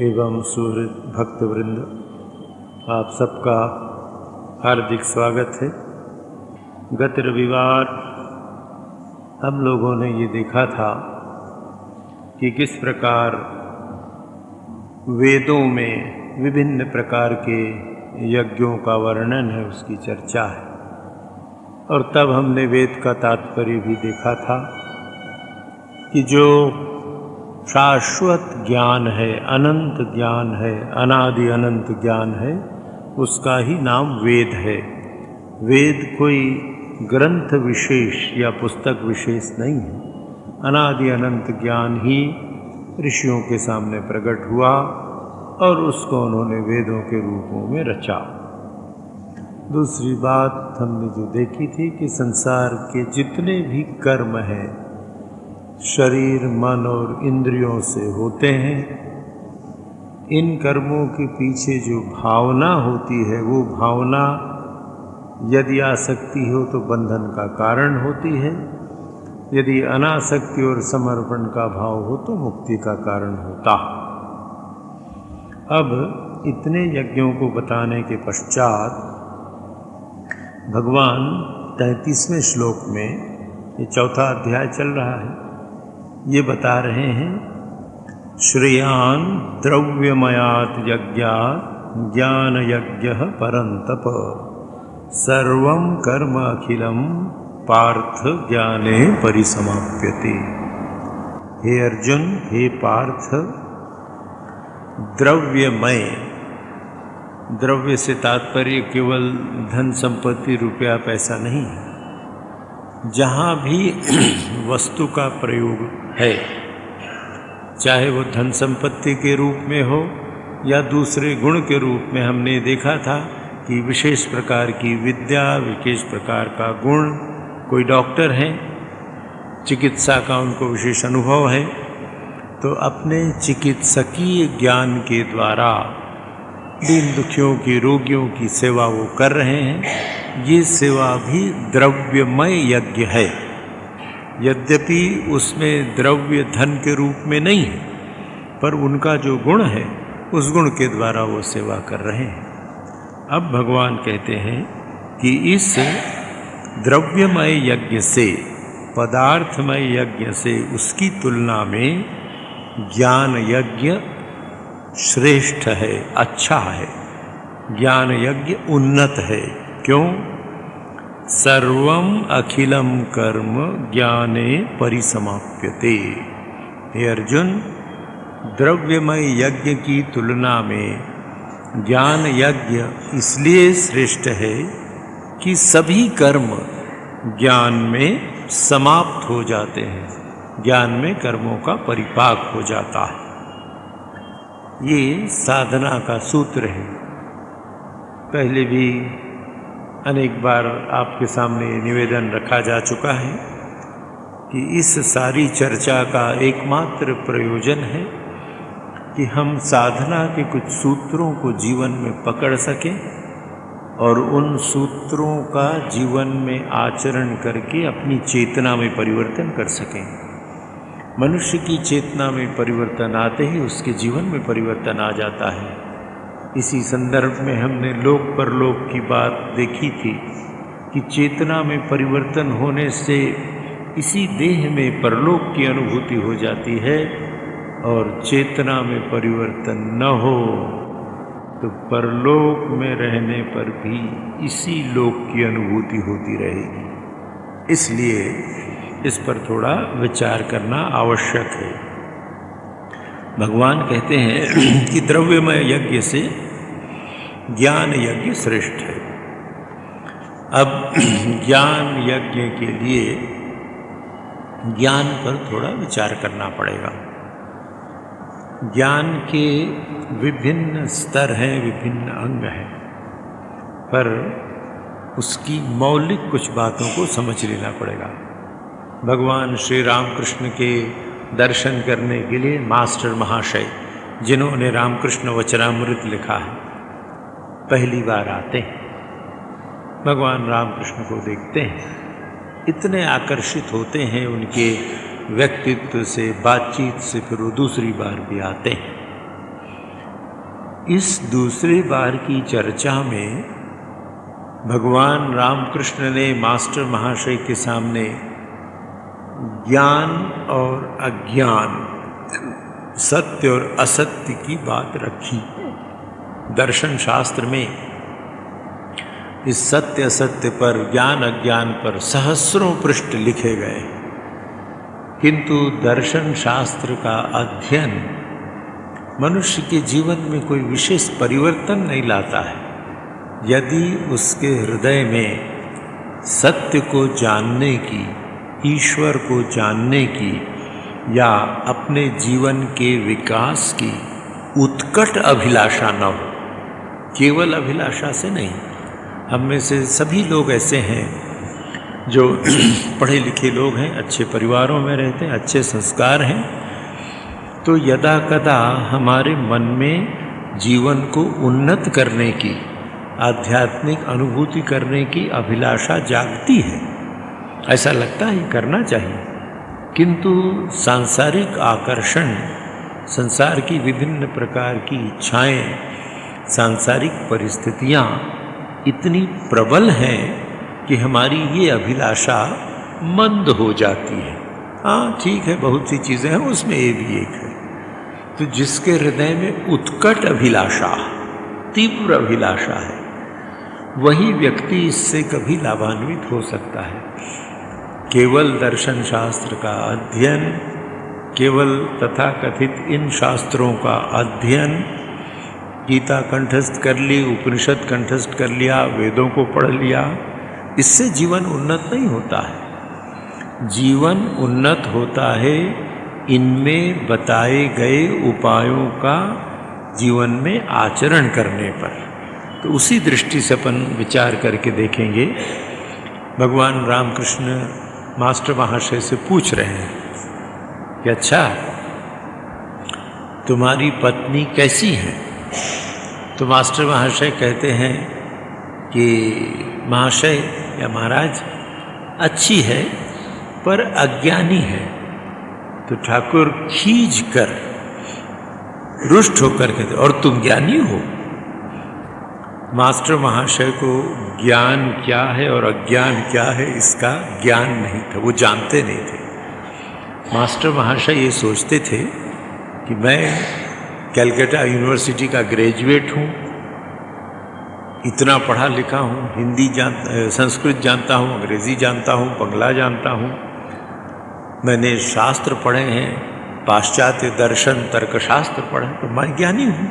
एवं सुहृद भक्तवृंद, आप सबका हार्दिक स्वागत है। गत रविवार हम लोगों ने ये देखा था कि किस प्रकार वेदों में विभिन्न प्रकार के यज्ञों का वर्णन है, उसकी चर्चा है। और तब हमने वेद का तात्पर्य भी देखा था कि जो शाश्वत ज्ञान है, अनंत ज्ञान है, अनादि अनंत ज्ञान है, उसका ही नाम वेद है। वेद कोई ग्रंथ विशेष या पुस्तक विशेष नहीं है। अनादि अनंत ज्ञान ही ऋषियों के सामने प्रकट हुआ और उसको उन्होंने वेदों के रूपों में रचा। दूसरी बात हमने जो देखी थी कि संसार के जितने भी कर्म हैं, शरीर, मन और इंद्रियों से होते हैं, इन कर्मों के पीछे जो भावना होती है, वो भावना यदि आसक्ति हो तो बंधन का कारण होती है, यदि अनासक्ति और समर्पण का भाव हो तो मुक्ति का कारण होता। अब इतने यज्ञों को बताने के पश्चात भगवान 33वें श्लोक में, ये चौथा अध्याय चल रहा है, ये बता रहे हैं, श्रेयान् द्रव्यमयात् यज्ञात् ज्ञान यज्ञः परन्तप सर्वं कर्म अखिलं पार्थ ज्ञाने परिसमाप्यते। हे अर्जुन, हे पार्थ, द्रव्यमय, द्रव्य से तात्पर्य केवल धन संपत्ति, रुपया, पैसा नहीं है। जहाँ भी वस्तु का प्रयोग है, चाहे वो धन संपत्ति के रूप में हो या दूसरे गुण के रूप में, हमने देखा था कि विशेष प्रकार की विद्या, विशेष प्रकार का गुण, कोई डॉक्टर हैं, चिकित्सा का उनको विशेष अनुभव है, तो अपने चिकित्सकीय ज्ञान के द्वारा दीन दुखियों की, रोगियों की सेवा वो कर रहे हैं। ये सेवा भी द्रव्यमय यज्ञ है, यद्यपि उसमें द्रव्य धन के रूप में नहीं है, पर उनका जो गुण है, उस गुण के द्वारा वो सेवा कर रहे हैं। अब भगवान कहते हैं कि इस द्रव्यमय यज्ञ से, पदार्थमय यज्ञ से, उसकी तुलना में ज्ञान यज्ञ श्रेष्ठ है, अच्छा है। ज्ञान यज्ञ उन्नत है। क्यों? सर्वम अखिलम कर्म ज्ञाने परिसमाप्यते। हे अर्जुन, द्रव्यमय यज्ञ की तुलना में ज्ञान यज्ञ इसलिए श्रेष्ठ है कि सभी कर्म ज्ञान में समाप्त हो जाते हैं, ज्ञान में कर्मों का परिपाक हो जाता है। ये साधना का सूत्र है। पहले भी अनेक बार आपके सामने निवेदन रखा जा चुका है कि इस सारी चर्चा का एकमात्र प्रयोजन है कि हम साधना के कुछ सूत्रों को जीवन में पकड़ सकें और उन सूत्रों का जीवन में आचरण करके अपनी चेतना में परिवर्तन कर सकें। मनुष्य की चेतना में परिवर्तन आते ही उसके जीवन में परिवर्तन आ जाता है। इसी संदर्भ में हमने लोक परलोक की बात देखी थी कि चेतना में परिवर्तन होने से इसी देह में परलोक की अनुभूति हो जाती है, और चेतना में परिवर्तन न हो तो परलोक में रहने पर भी इसी लोक की अनुभूति होती रहेगी। इसलिए इस पर थोड़ा विचार करना आवश्यक है। भगवान कहते हैं कि द्रव्यमय यज्ञ से ज्ञान यज्ञ श्रेष्ठ है। अब ज्ञान यज्ञ के लिए ज्ञान पर थोड़ा विचार करना पड़ेगा। ज्ञान के विभिन्न स्तर हैं, विभिन्न अंग हैं, पर उसकी मौलिक कुछ बातों को समझ लेना पड़ेगा। भगवान श्री रामकृष्ण के दर्शन करने के लिए मास्टर महाशय, जिन्होंने रामकृष्ण वचनामृत लिखा है, पहली बार आते हैं। भगवान रामकृष्ण को देखते हैं, इतने आकर्षित होते हैं उनके व्यक्तित्व से, बातचीत से, फिर वो दूसरी बार भी आते हैं। इस दूसरी बार की चर्चा में भगवान रामकृष्ण ने मास्टर महाशय के सामने ज्ञान और अज्ञान, सत्य और असत्य की बात रखी। दर्शन शास्त्र में इस सत्य असत्य पर, ज्ञान अज्ञान पर सहस्रों पृष्ठ लिखे गए, किंतु दर्शन शास्त्र का अध्ययन मनुष्य के जीवन में कोई विशेष परिवर्तन नहीं लाता है यदि उसके हृदय में सत्य को जानने की, ईश्वर को जानने की या अपने जीवन के विकास की उत्कट अभिलाषा न हो। केवल अभिलाषा से नहीं। हम में से सभी लोग ऐसे हैं जो पढ़े लिखे लोग हैं, अच्छे परिवारों में रहते हैं, अच्छे संस्कार हैं, तो यदा कदा हमारे मन में जीवन को उन्नत करने की, आध्यात्मिक अनुभूति करने की अभिलाषा जागती है। ऐसा लगता है करना चाहिए, किंतु सांसारिक आकर्षण, संसार की विभिन्न प्रकार की इच्छाएं, सांसारिक परिस्थितियां इतनी प्रबल हैं कि हमारी ये अभिलाषा मंद हो जाती है। हाँ ठीक है, बहुत सी चीज़ें हैं, उसमें ये भी एक है। तो जिसके हृदय में उत्कट अभिलाषा, तीव्र अभिलाषा है, वही व्यक्ति इससे कभी लाभान्वित हो सकता है। केवल दर्शन शास्त्र का अध्ययन, केवल तथाकथित इन शास्त्रों का अध्ययन, गीता कंठस्थ कर ली, उपनिषद कंठस्थ कर लिया, वेदों को पढ़ लिया, इससे जीवन उन्नत नहीं होता है। जीवन उन्नत होता है इनमें बताए गए उपायों का जीवन में आचरण करने पर। तो उसी दृष्टि से अपन विचार करके देखेंगे। भगवान रामकृष्ण मास्टर महाशय से पूछ रहे हैं कि अच्छा, तुम्हारी पत्नी कैसी है? तो मास्टर महाशय कहते हैं कि महाशय या महाराज, अच्छी है पर अज्ञानी है। तो ठाकुर खींच कर, रुष्ट होकर कहते, और तुम ज्ञानी हो? मास्टर महाशय को ज्ञान क्या है और अज्ञान क्या है इसका ज्ञान नहीं था, वो जानते नहीं थे। मास्टर महाशय ये सोचते थे कि मैं कलकत्ता यूनिवर्सिटी का ग्रेजुएट हूँ, इतना पढ़ा लिखा हूँ, हिंदी संस्कृत जानता हूँ, अंग्रेज़ी जानता हूँ, बंगला जानता हूँ, मैंने शास्त्र पढ़े हैं, पाश्चात्य दर्शन तर्कशास्त्र पढ़े, तो मैं ज्ञानी हूँ।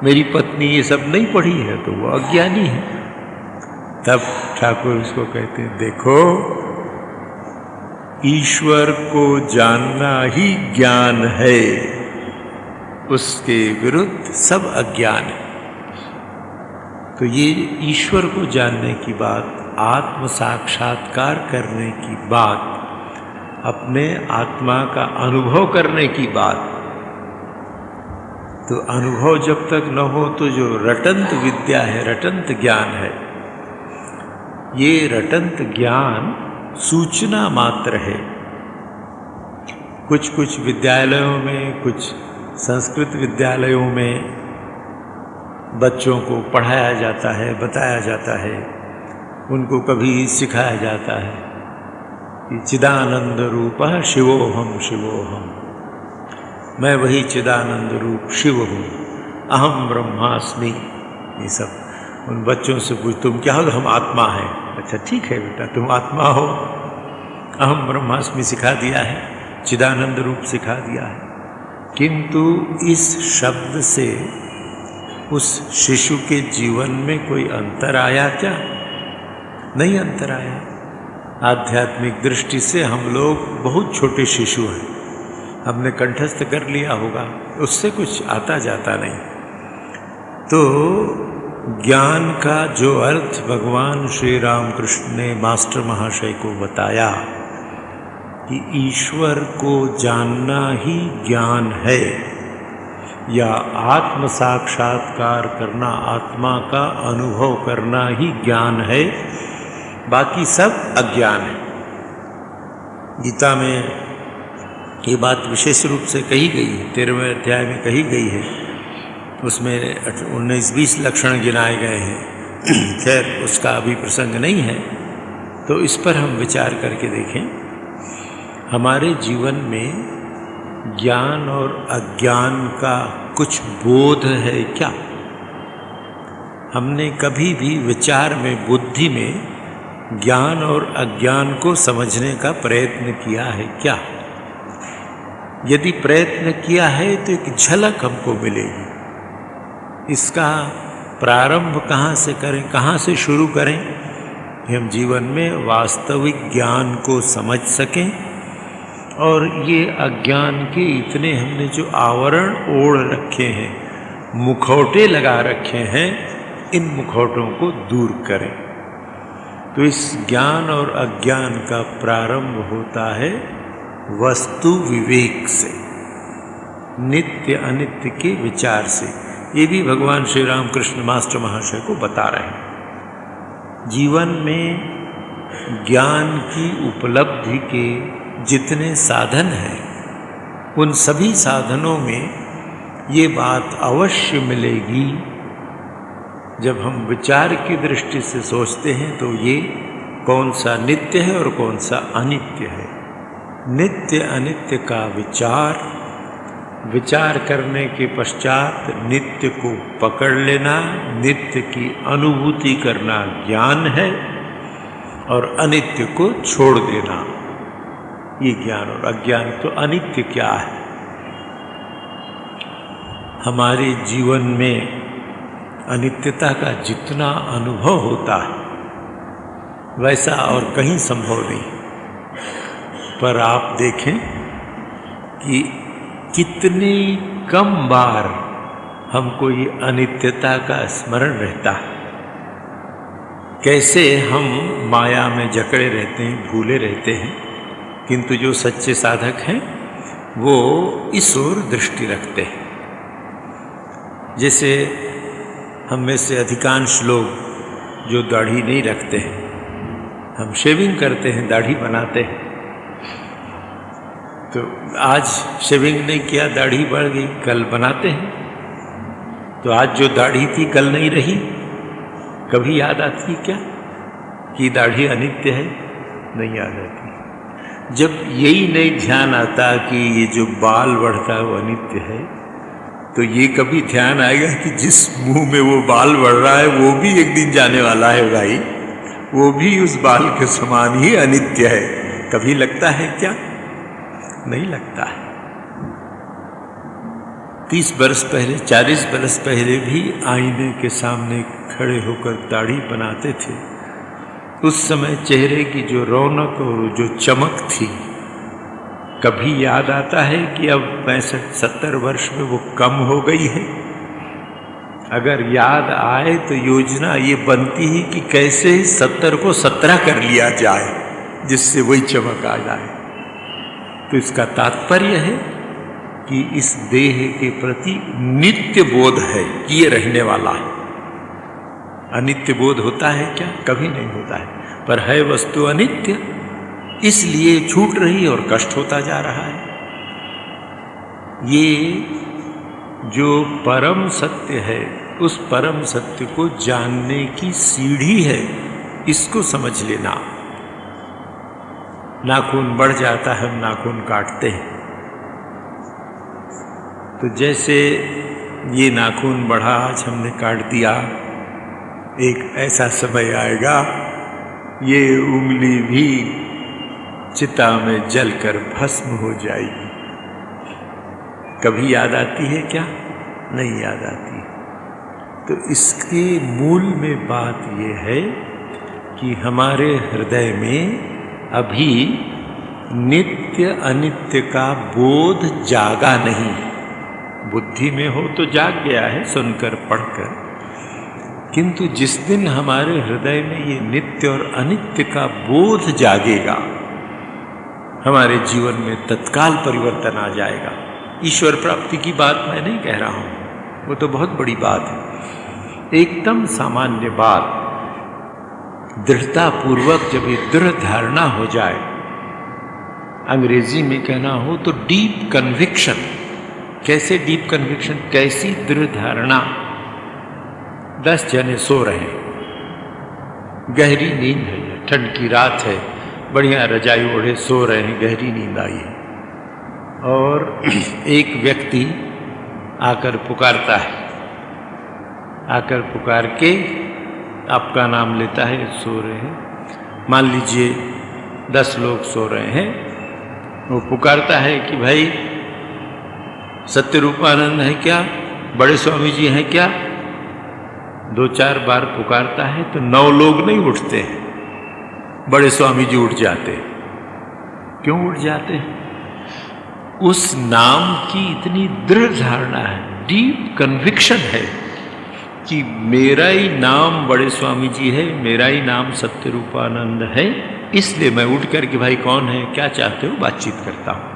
मेरी पत्नी ये सब नहीं पढ़ी है तो वो अज्ञानी है। तब ठाकुर उसको कहते हैं, देखो, ईश्वर को जानना ही ज्ञान है, उसके विरुद्ध सब अज्ञान है। तो ये ईश्वर को जानने की बात, आत्म साक्षात्कार करने की बात, अपने आत्मा का अनुभव करने की बात, तो अनुभव जब तक न हो तो जो रटंत विद्या है, रटंत ज्ञान है, ये रटंत ज्ञान सूचना मात्र है। कुछ कुछ विद्यालयों में, कुछ संस्कृत विद्यालयों में बच्चों को पढ़ाया जाता है, बताया जाता है, उनको कभी सिखाया जाता है कि चिदानंद रूपः शिवोहम शिवोहम, मैं वही चिदानंद रूप शिव हूँ, अहम ब्रह्मास्मि। ये सब उन बच्चों से पूछ, तुम क्या हो? हम आत्मा हैं। अच्छा ठीक है बेटा, तुम आत्मा हो, अहम ब्रह्मास्मि सिखा दिया है, चिदानंद रूप सिखा दिया है, किंतु इस शब्द से उस शिशु के जीवन में कोई अंतर आया क्या? नहीं अंतर आया। आध्यात्मिक दृष्टि से हम लोग बहुत छोटे शिशु हैं, हमने कंठस्थ कर लिया होगा, उससे कुछ आता जाता नहीं। तो ज्ञान का जो अर्थ भगवान श्री रामकृष्ण ने मास्टर महाशय को बताया कि ईश्वर को जानना ही ज्ञान है, या आत्म साक्षात्कार करना, आत्मा का अनुभव करना ही ज्ञान है, बाकी सब अज्ञान है। गीता में ये बात विशेष रूप से कही गई है, 13वें अध्याय में कही गई है उसमें 19-20 लक्षण गिनाए गए हैं। खैर उसका अभी प्रसंग नहीं है, तो इस पर हम विचार करके देखें। हमारे जीवन में ज्ञान और अज्ञान का कुछ बोध है क्या? हमने कभी भी विचार में, बुद्धि में ज्ञान और अज्ञान को समझने का प्रयत्न किया है क्या? यदि प्रयत्न किया है तो एक झलक हमको मिलेगी। इसका प्रारंभ कहाँ से करें, कहाँ से शुरू करें कि हम जीवन में वास्तविक ज्ञान को समझ सकें और ये अज्ञान के इतने हमने जो आवरण ओढ़ रखे हैं, मुखौटे लगा रखे हैं, इन मुखौटों को दूर करें। तो इस ज्ञान और अज्ञान का प्रारंभ होता है वस्तु विवेक से, नित्य अनित्य के विचार से। ये भी भगवान श्री रामकृष्ण मास्टर महाशय को बता रहे हैं। जीवन में ज्ञान की उपलब्धि के जितने साधन हैं, उन सभी साधनों में ये बात अवश्य मिलेगी। जब हम विचार की दृष्टि से सोचते हैं तो ये कौन सा नित्य है और कौन सा अनित्य है। नित्य अनित्य का विचार करने के पश्चात नित्य को पकड़ लेना, नित्य की अनुभूति करना ज्ञान है, और अनित्य को छोड़ देना ये ज्ञान और अज्ञान। तो अनित्य क्या है? हमारे जीवन में अनित्यता का जितना अनुभव होता है वैसा और कहीं संभव नहीं। पर आप देखें कि कितनी कम बार हमको ये अनित्यता का स्मरण रहता है। कैसे हम माया में जकड़े रहते हैं, भूले रहते हैं, किंतु जो सच्चे साधक हैं वो इस ओर दृष्टि रखते हैं। जैसे हम में से अधिकांश लोग जो दाढ़ी नहीं रखते हैं, हम शेविंग करते हैं, दाढ़ी बनाते हैं। तो आज शेविंग नहीं किया, दाढ़ी बढ़ गई, कल बनाते हैं। तो आज जो दाढ़ी थी कल नहीं रही। कभी याद आती है क्या कि दाढ़ी अनित्य है? नहीं याद आती। जब यही नहीं ध्यान आता कि ये जो बाल बढ़ता है वो अनित्य है, तो ये कभी ध्यान आएगा कि जिस मुंह में वो बाल बढ़ रहा है वो भी एक दिन जाने वाला है भाई, वो भी उस बाल के समान ही अनित्य है। कभी लगता है क्या? नहीं लगता है। 30 बरस पहले, 40 बरस पहले भी आईने के सामने खड़े होकर दाढ़ी बनाते थे। उस समय चेहरे की जो रौनक और जो चमक थी, कभी याद आता है कि अब 65-70 वर्ष में वो कम हो गई है? अगर याद आए तो योजना ये बनती है कि कैसे 70 को 17 कर लिया जाए जिससे वही चमक आ जाए। तो इसका तात्पर्य है कि इस देह के प्रति नित्य बोध है कि ये रहने वाला है। अनित्य बोध होता है क्या? कभी नहीं होता है। पर है वस्तु अनित्य, इसलिए छूट रही और कष्ट होता जा रहा है। ये जो परम सत्य है, उस परम सत्य को जानने की सीढ़ी है, इसको समझ लेना। नाखून बढ़ जाता है, हम नाखून काटते हैं। तो जैसे ये नाखून बढ़ा, आज हमने काट दिया, एक ऐसा समय आएगा ये उंगली भी चिता में जलकर भस्म हो जाएगी। कभी याद आती है क्या? नहीं याद आती। तो इसके मूल में बात यह है कि हमारे हृदय में अभी नित्य अनित्य का बोध जागा नहीं। बुद्धि में हो तो जाग गया है सुनकर पढ़कर, किंतु जिस दिन हमारे हृदय में ये नित्य और अनित्य का बोध जागेगा, हमारे जीवन में तत्काल परिवर्तन आ जाएगा। ईश्वर प्राप्ति की बात मैं नहीं कह रहा हूं, वो तो बहुत बड़ी बात है। एकदम सामान्य बात, दृढ़ता पूर्वक जब ये दृढ़ धारणा हो जाए, अंग्रेजी में कहना हो तो डीप कन्विक्शन, कैसे डीप कन्विक्शन, कैसी दृढ़ धारणा। 10 जने सो रहे हैं, गहरी नींद है, ठंड की रात है, बढ़िया रजाई ओढ़े सो रहे हैं, गहरी नींद आई है। और एक व्यक्ति आकर पुकारता है, आकर पुकार के आपका नाम लेता है, सो रहे हैं। मान लीजिए 10 लोग सो रहे हैं, वो पुकारता है कि भाई सत्यरूपानंद है क्या, बड़े स्वामी जी हैं क्या। 2-4 बार पुकारता है तो 9 लोग नहीं उठते हैं, बड़े स्वामी जी उठ जाते हैं। क्यों उठ जाते हैं? उस नाम की इतनी दृढ़ धारणा है, डीप कन्विक्शन है कि मेरा ही नाम बड़े स्वामी जी है, मेरा ही नाम सत्यरूपानंद है, इसलिए मैं उठ कर के भाई कौन है, क्या चाहते हो, बातचीत करता हूं।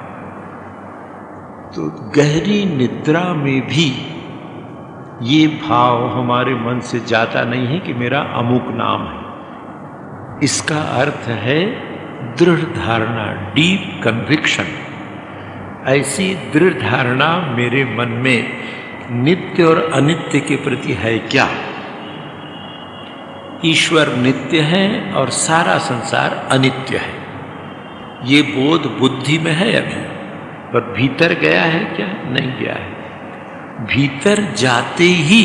तो गहरी निद्रा में भी ये भाव हमारे मन से जाता नहीं है कि मेरा अमुक नाम है। इसका अर्थ है दृढ़ धारणा, डीप कन्विक्शन। ऐसी दृढ़ धारणा मेरे मन में नित्य और अनित्य के प्रति है क्या? ईश्वर नित्य है और सारा संसार अनित्य है। ये बोध बुद्धि में है अभी, पर भीतर गया है क्या? नहीं गया है। भीतर जाते ही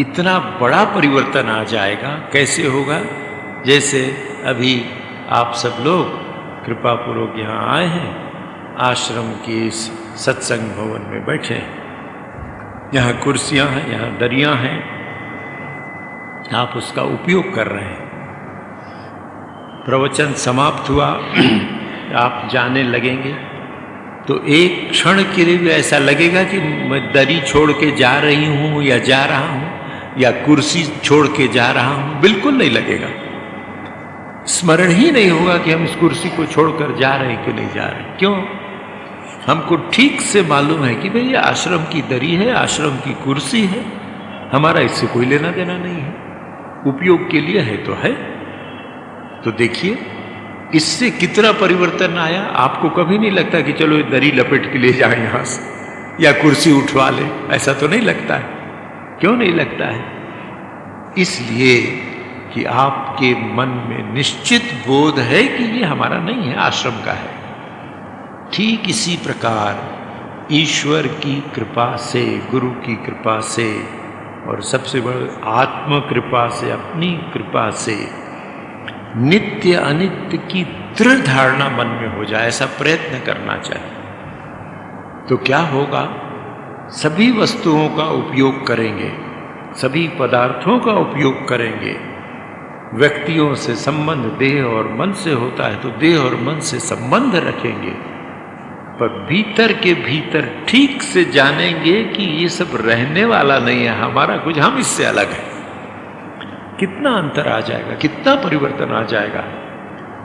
इतना बड़ा परिवर्तन आ जाएगा। कैसे होगा? जैसे अभी आप सब लोग कृपापूर्वक यहाँ आए हैं, आश्रम के इस सत्संग भवन में बैठे हैं, यहाँ कुर्सियाँ हैं, यहाँ दरियाँ हैं, आप उसका उपयोग कर रहे हैं। प्रवचन समाप्त हुआ, आप जाने लगेंगे तो एक क्षण के लिए भी ऐसा लगेगा कि मैं दरी छोड़ के जा रही हूँ या जा रहा हूँ या कुर्सी छोड़ के जा रहा हूँ, बिल्कुल नहीं लगेगा। स्मरण ही नहीं होगा कि हम इस कुर्सी को छोड़कर जा रहे हैं कि नहीं जा रहे। क्यों? हमको ठीक से मालूम है कि भाई ये आश्रम की दरी है, आश्रम की कुर्सी है, हमारा इससे कोई लेना देना नहीं है, उपयोग के लिए है तो है। तो देखिए इससे कितना परिवर्तन आया। आपको कभी नहीं लगता कि चलो दरी लपेट के ले जाए यहाँ से या कुर्सी उठवा ले, ऐसा तो नहीं लगता है। क्यों नहीं लगता है? इसलिए कि आपके मन में निश्चित बोध है कि ये हमारा नहीं है, आश्रम का है। ठीक इसी प्रकार ईश्वर की कृपा से, गुरु की कृपा से और सबसे बड़ी आत्म कृपा से, अपनी कृपा से नित्य अनित्य की दृढ़ धारणा मन में हो जाए, ऐसा प्रयत्न करना चाहिए। तो क्या होगा? सभी वस्तुओं का उपयोग करेंगे, सभी पदार्थों का उपयोग करेंगे। व्यक्तियों से संबंध देह और मन से होता है तो देह और मन से संबंध रखेंगे, पर भीतर के भीतर ठीक से जानेंगे कि ये सब रहने वाला नहीं है, हमारा कुछ, हम इससे अलग है। कितना अंतर आ जाएगा, कितना परिवर्तन आ जाएगा।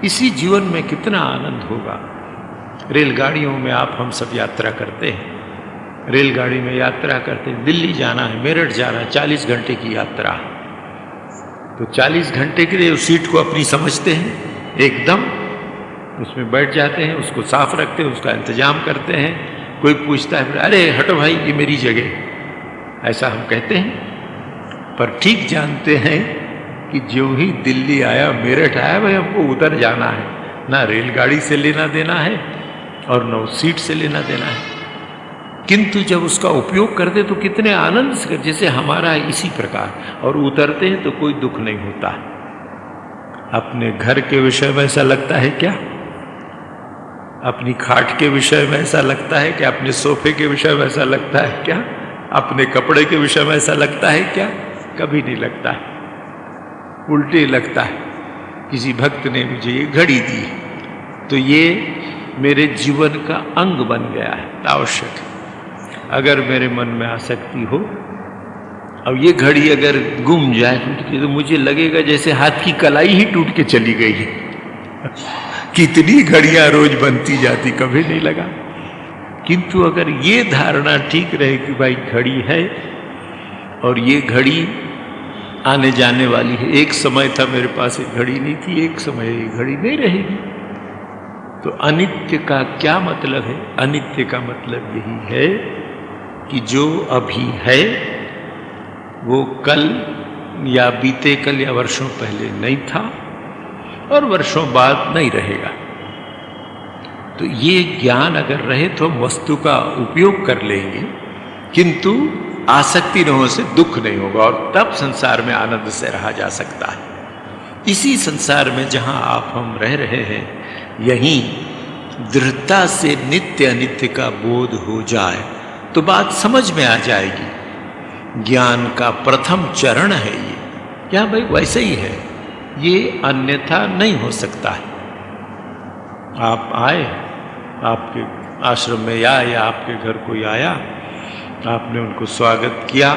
इसी जीवन में कितना आनंद होगा। रेलगाड़ियों में आप हम सब यात्रा करते हैं, रेलगाड़ी में यात्रा करते हैं, दिल्ली जाना है, मेरठ जाना है, 40 घंटे की यात्रा। तो 40 घंटे के लिए उस सीट को अपनी समझते हैं, एकदम उसमें बैठ जाते हैं, उसको साफ रखते हैं, उसका इंतजाम करते हैं। कोई पूछता है, अरे हटो भाई ये मेरी जगह, ऐसा हम कहते हैं। पर ठीक जानते हैं कि जो ही दिल्ली आया, मेरठ आया, भाई हमको उधर जाना है, ना रेलगाड़ी से लेना देना है और न सीट से लेना देना है। किंतु जब उसका उपयोग करते तो कितने आनंद से, जैसे हमारा इसी प्रकार, और उतरते हैं तो कोई दुख नहीं होता। अपने घर के विषय में ऐसा लगता है क्या? अपनी खाट के विषय में ऐसा लगता है क्या? अपने सोफे के विषय में ऐसा लगता है क्या? अपने कपड़े के विषय में ऐसा लगता है क्या? कभी नहीं लगता है, उल्टे लगता है। किसी भक्त ने मुझे ये घड़ी दी तो ये मेरे जीवन का अंग बन गया है, आवश्यक। अगर मेरे मन में आसक्ति हो, अब ये घड़ी अगर गुम जाए तो मुझे लगेगा जैसे हाथ की कलाई ही टूट के चली गई है। कितनी घड़ियां रोज बनती जाती, कभी नहीं लगा। किंतु अगर ये धारणा ठीक रहे कि भाई घड़ी है और ये घड़ी आने जाने वाली है। एक समय था मेरे पास एक घड़ी नहीं थी, एक समय ये घड़ी नहीं रहेगी। तो अनित्य का क्या मतलब है? अनित्य का मतलब यही है कि जो अभी है वो कल या बीते कल या वर्षों पहले नहीं था और वर्षों बाद नहीं रहेगा। तो ये ज्ञान अगर रहे तो हम वस्तु का उपयोग कर लेंगे, किंतु आसक्ति न होने से दुख नहीं होगा और तब संसार में आनंद से रहा जा सकता है। इसी संसार में जहां आप हम रह रहे हैं, यहीं दृढ़ता से नित्य अनित्य का बोध हो जाए तो बात समझ में आ जाएगी। ज्ञान का प्रथम चरण है ये, क्या भाई वैसे ही है, ये अन्यथा नहीं हो सकता है। आप आए, आपके आश्रम में या आपके घर कोई आया, आपने उनको स्वागत किया,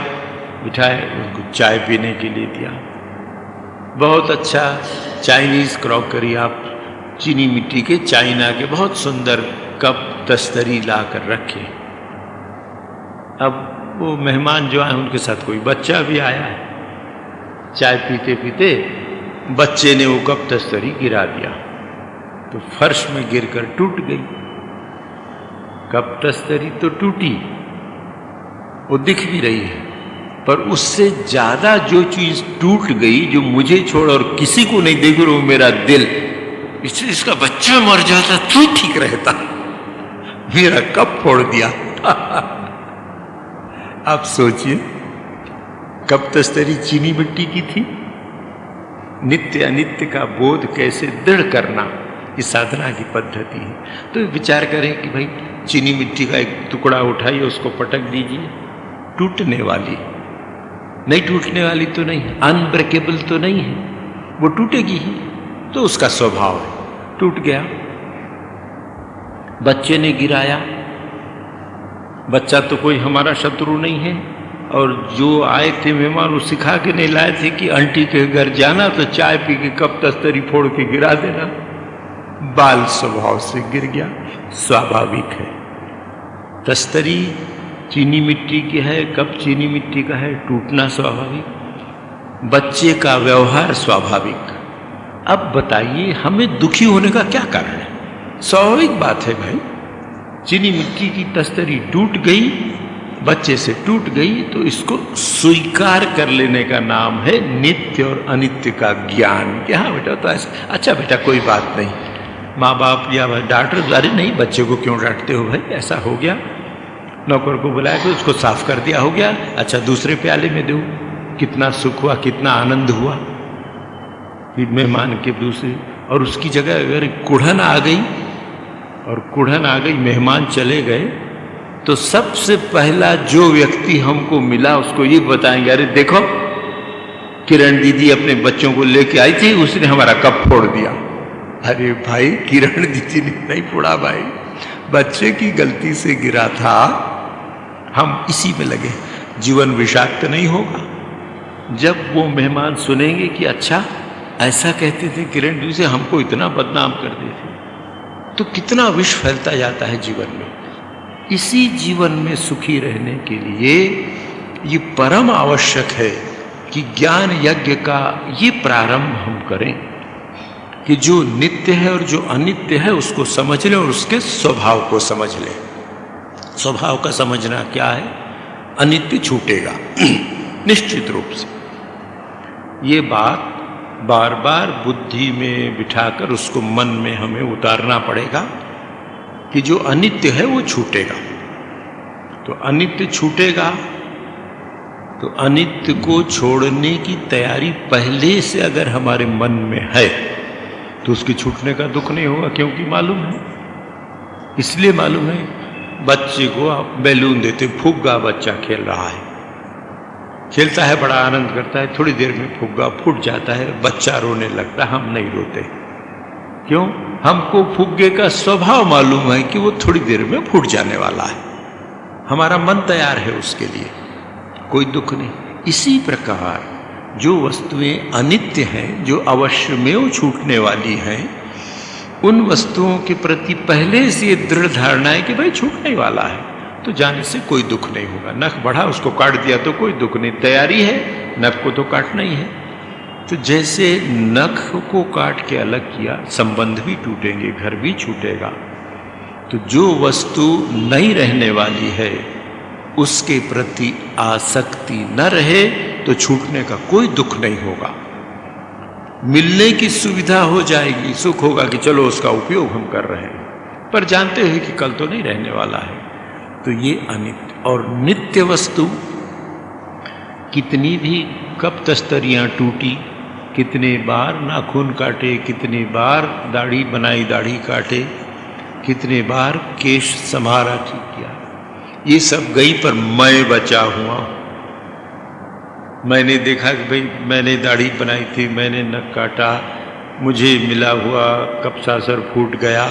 बिठाए, उनको चाय पीने के लिए दिया, बहुत अच्छा चाइनीज क्रॉकरी, आप चीनी मिट्टी के चाइना के बहुत सुंदर कप तस्तरी ला कर रखे। अब वो मेहमान जो आए उनके साथ कोई बच्चा भी आया है, चाय पीते पीते बच्चे ने वो कप तस्तरी गिरा दिया तो फर्श में गिरकर टूट गई। कप तस्तरी तो टूटी, वो दिख भी रही है, पर उससे ज्यादा जो चीज टूट गई, जो मुझे छोड़ और किसी को नहीं देख रहा, वो मेरा दिल। इससे इसका बच्चा मर जाता तो ठीक रहता, मेरा कप फोड़ दिया। आप सोचिए, कप तस्तरी चीनी मिट्टी की थी। नित्य अनित्य का बोध कैसे दृढ़ करना, ये साधना की पद्धति है। तो विचार करें कि भाई चीनी मिट्टी का एक टुकड़ा उठाइए, उसको पटक दीजिए, टूटने वाली नहीं, टूटने वाली तो नहीं, अनब्रेकेबल तो नहीं है, वो टूटेगी ही, तो उसका स्वभाव है, टूट गया। बच्चे ने गिराया, बच्चा तो कोई हमारा शत्रु नहीं है, और जो आए थे मेहमान वो सिखा के नहीं लाए थे कि आंटी के घर जाना तो चाय पी के कप तस्तरी फोड़ के गिरा देना, बाल स्वभाव से गिर गया, स्वाभाविक है। तस्तरी चीनी मिट्टी की है, कप चीनी मिट्टी का है, टूटना स्वाभाविक, बच्चे का व्यवहार स्वाभाविक। अब बताइए हमें दुखी होने का क्या कारण है? स्वाभाविक बात है भाई, चीनी मिट्टी की तस्तरी टूट गई, बच्चे से टूट गई, तो इसको स्वीकार कर लेने का नाम है नित्य और अनित्य का ज्ञान। कि हाँ बेटा, तो ऐसा, अच्छा बेटा कोई बात नहीं, माँ बाप या डांट, अरे नहीं बच्चे को क्यों डांटते हो भाई, ऐसा हो गया, नौकर को बुलाया कि उसको साफ कर दिया, हो गया, अच्छा दूसरे प्याले में दो, कितना सुख हुआ, कितना आनंद हुआ। फिर मेहमान के दूसरे, और उसकी जगह अगर कुढ़न आ गई, और कुढ़न आ गई, मेहमान चले गए, तो सबसे पहला जो व्यक्ति हमको मिला उसको ये बताएंगे, अरे देखो किरण दीदी अपने बच्चों को लेके आई थी, उसने हमारा कप फोड़ दिया। अरे भाई किरण दीदी ने नहीं फोड़ा भाई, बच्चे की गलती से गिरा था, हम इसी में लगे। जीवन विषाक्त नहीं होगा जब वो मेहमान सुनेंगे कि अच्छा ऐसा कहते थे किरण दीदी से, हमको इतना बदनाम कर देते, तो कितना विष फैलता जाता है जीवन में। इसी जीवन में सुखी रहने के लिए ये परम आवश्यक है कि ज्ञान यज्ञ का ये प्रारंभ हम करें कि जो नित्य है और जो अनित्य है उसको समझ लें और उसके स्वभाव को समझ लें। स्वभाव का समझना क्या है? अनित्य छूटेगा निश्चित रूप से। ये बात बार बार बुद्धि में बिठाकर उसको मन में हमें उतारना पड़ेगा कि जो अनित्य है वो छूटेगा। तो अनित्य छूटेगा, तो अनित्य को छोड़ने की तैयारी पहले से अगर हमारे मन में है तो उसके छूटने का दुख नहीं होगा, क्योंकि मालूम है। इसलिए मालूम है, बच्चे को आप बैलून देते, फुग्गा, बच्चा खेल रहा है, खेलता है, बड़ा आनंद करता है, थोड़ी देर में फुग्गा फूट जाता है, बच्चा रोने लगता है, हम नहीं रोते। क्यों? हमको फुग्गे का स्वभाव मालूम है कि वो थोड़ी देर में फूट जाने वाला है, हमारा मन तैयार है उसके लिए, कोई दुख नहीं। इसी प्रकार जो वस्तुएं अनित्य हैं, जो अवश्य में छूटने वाली हैं, उन वस्तुओं के प्रति पहले से ये दृढ़ धारणा है कि भाई छूटने वाला है, तो जाने से कोई दुख नहीं होगा। नख बढ़ा, उसको काट दिया तो कोई दुख नहीं, तैयारी है, नख को तो काटना ही है। तो जैसे नख को काट के अलग किया, संबंध भी टूटेंगे, घर भी छूटेगा। तो जो वस्तु नहीं रहने वाली है उसके प्रति आसक्ति न रहे तो छूटने का कोई दुख नहीं होगा। मिलने की सुविधा हो जाएगी, सुख होगा कि चलो उसका उपयोग हम कर रहे हैं, पर जानते हैं कि कल तो नहीं रहने वाला है। तो ये अनित्य। और नित्य वस्तु कितनी भी कब तस्तरियाँ टूटी, कितने बार नाखून काटे, कितने बार दाढ़ी बनाई दाढ़ी काटे, कितने बार केश संभारा ठीक किया, ये सब गई, पर मैं बचा हुआ। मैंने देखा कि भाई मैंने दाढ़ी बनाई थी, मैंने नख काटा, मुझे मिला हुआ कपसा सर फूट गया।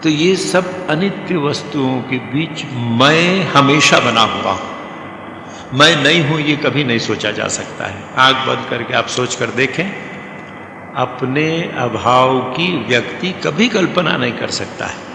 तो ये सब अनित्य वस्तुओं के बीच मैं हमेशा बना हुआ हूँ। मैं नहीं हूँ ये कभी नहीं सोचा जा सकता है। आंख बंद करके आप सोच कर देखें, अपने अभाव की व्यक्ति कभी कल्पना नहीं कर सकता है।